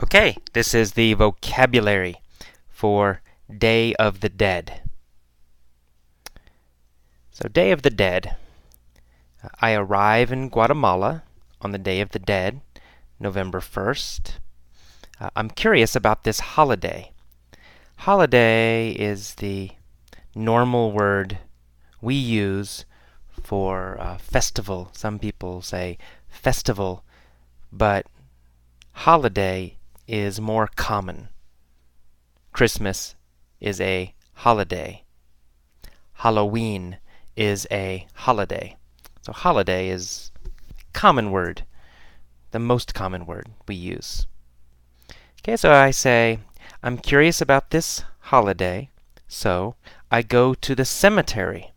Okay, this is the vocabulary for Day of the Dead. So, Day of the Dead. I arrive in Guatemala on the Day of the Dead, November 1st. I'm curious about this holiday. Holiday is the normal word we use for festival. Some people say festival, but holiday is more common. Christmas is a holiday. Halloween is a holiday. So holiday is a common word, the most common word we use. Okay, so I say, I'm curious about this holiday, so I go to the cemetery.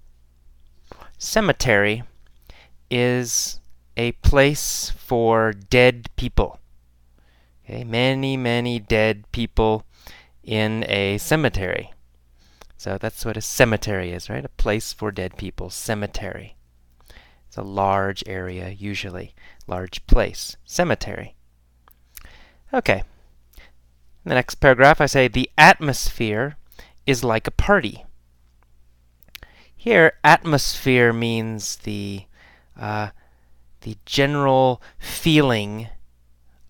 Cemetery is a place for dead people. Okay, many dead people in a cemetery. So that's what a cemetery is, right? A place for dead people. Cemetery. It's a large area, usually. Large place. Cemetery. Okay. In the next paragraph, I say, the atmosphere is like a party. Here, atmosphere means the general feeling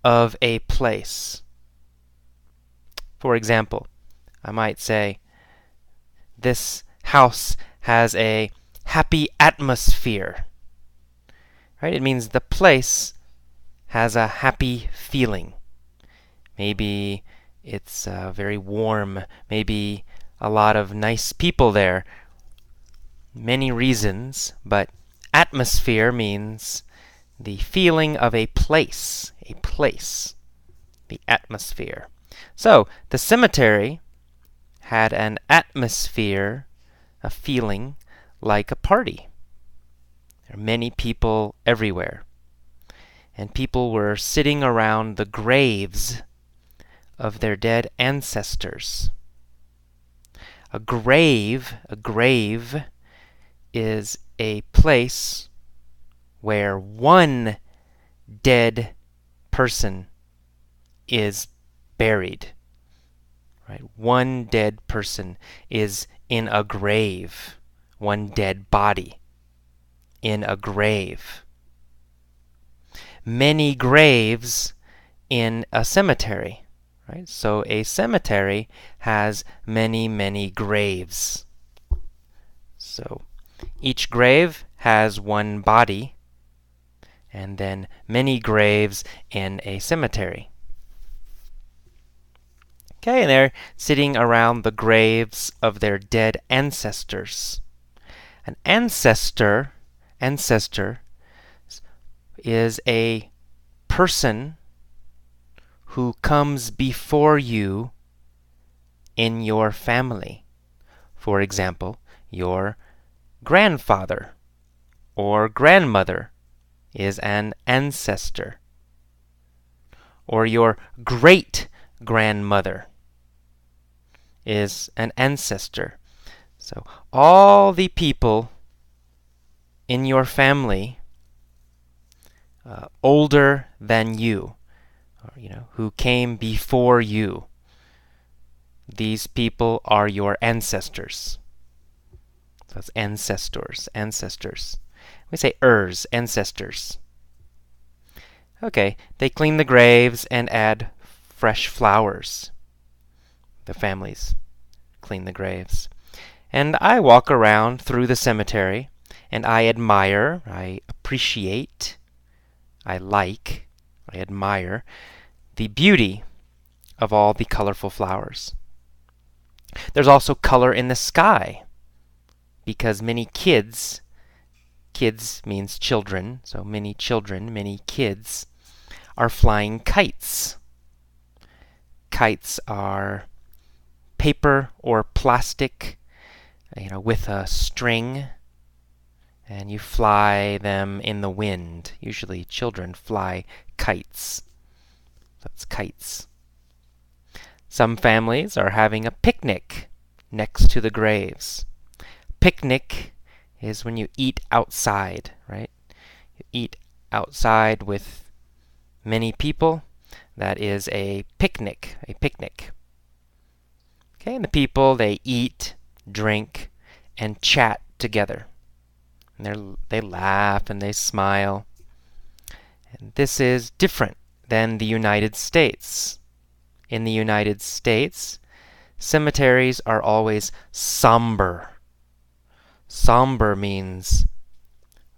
of a place. For example, I might say, this house has a happy atmosphere. Right? It means the place has a happy feeling. Maybe it's very warm. Maybe a lot of nice people there. Many reasons, but atmosphere means the feeling of a place. A place. The atmosphere. So, the cemetery had an atmosphere, a feeling, like a party. There are many people everywhere. And people were sitting around the graves of their dead ancestors. A grave is a place where one dead person is buried. Right? One dead person is in a grave. One dead body in a grave. Many graves in a cemetery. Right? So a cemetery has many graves. So each grave has one body, and then many graves in a cemetery. Okay, and they're sitting around the graves of their dead ancestors. An ancestor is a person who comes before you in your family. For example, your grandfather or grandmother is an ancestor. Or your great-grandmother is an ancestor. So all the people in your family older than you, or, who came before you, these people are your ancestors. So it's ancestors. We say ancestors. Okay, they clean the graves and add fresh flowers. The families clean the graves. And I walk around through the cemetery, and I admire, I appreciate, I admire the beauty of all the colorful flowers. There's also color in the sky, because many kids means children, so many kids, are flying kites. Kites are paper or plastic, with a string, and you fly them in the wind. Usually children fly kites. That's kites. Some families are having a picnic next to the graves. Picnic is when you eat outside, right? You eat outside with many people. That is a picnic, a picnic. Okay, and the people, they eat, drink, and chat together. And they laugh and they smile. And this is different than the United States. In the United States, cemeteries are always somber. Somber means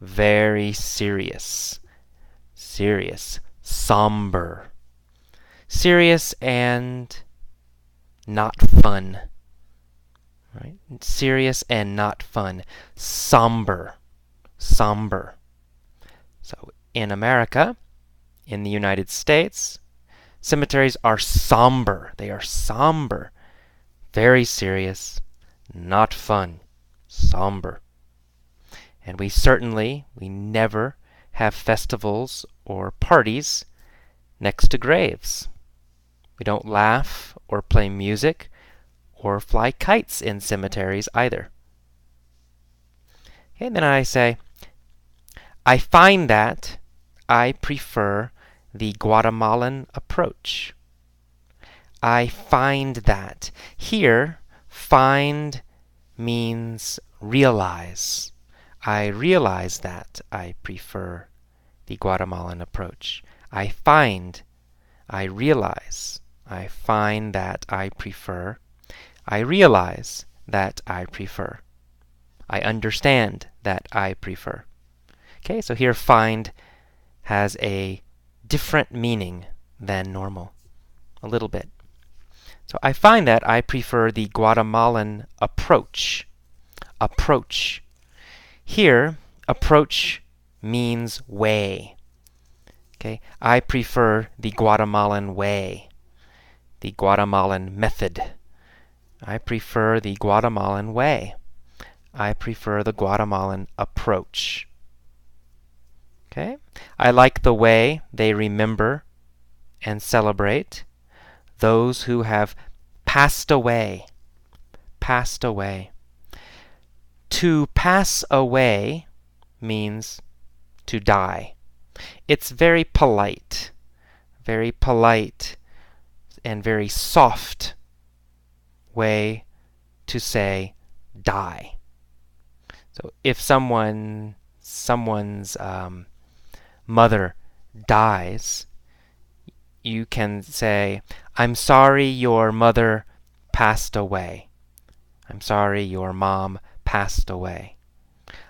very serious. Serious. Somber. Serious and not fun. Right? Serious and not fun. Somber. Somber. So in America, in the United States, cemeteries are somber. They are somber. Very serious. Not fun. Somber. And we never have festivals or parties next to graves. We don't laugh or play music or fly kites in cemeteries either. Okay, and then I say, I find that I prefer the Guatemalan approach. I find that. Here, find means realize. I realize that I prefer the Guatemalan approach. I find, I realize. I find that I prefer. I realize that I prefer. I understand that I prefer. Okay, so here find has a different meaning than normal. A little bit. So I find that I prefer the Guatemalan approach. Approach. Here, approach means way. Okay, I prefer the Guatemalan way. The Guatemalan method. I prefer the Guatemalan way. I prefer the Guatemalan approach. Okay? I like the way they remember and celebrate those who have passed away. Passed away. To pass away means to die. It's very polite and very soft way to say die. So if someone's mother dies, you can say, I'm sorry your mother passed away. I'm sorry your mom passed away.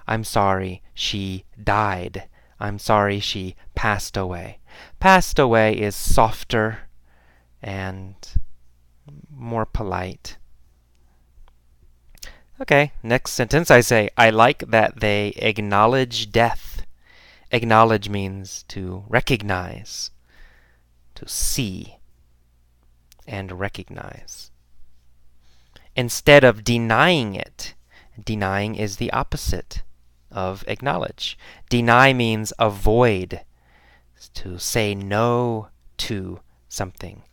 I'm sorry she died. I'm sorry she passed away. Passed away is softer and more polite. Okay, next sentence I say, I like that they acknowledge death. Acknowledge means to recognize, to see, and recognize. Instead of denying it, denying is the opposite of acknowledge. Deny means avoid, to say no to something.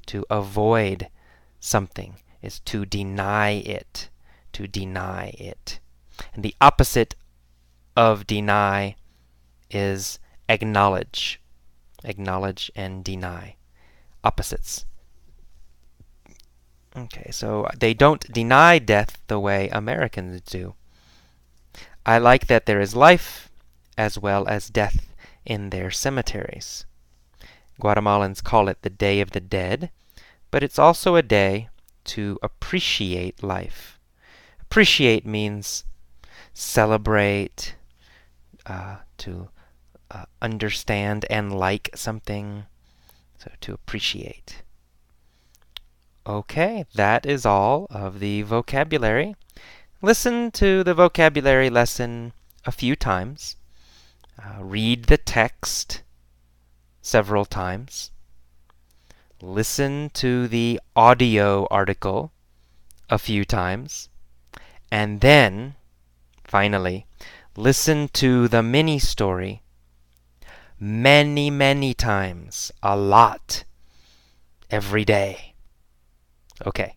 To avoid something is to deny it. To deny it. And the opposite of deny is acknowledge. Acknowledge and deny. Opposites. Okay, so they don't deny death the way Americans do. I like that there is life as well as death in their cemeteries. Guatemalans call it the Day of the Dead, but it's also a day to appreciate life. Appreciate means celebrate, to understand and like something, so to appreciate. Okay, that is all of the vocabulary. Listen to the vocabulary lesson a few times. Read the text several times. Listen to the audio article a few times. And then, finally, listen to the mini story many, many times, a lot, every day. Okay.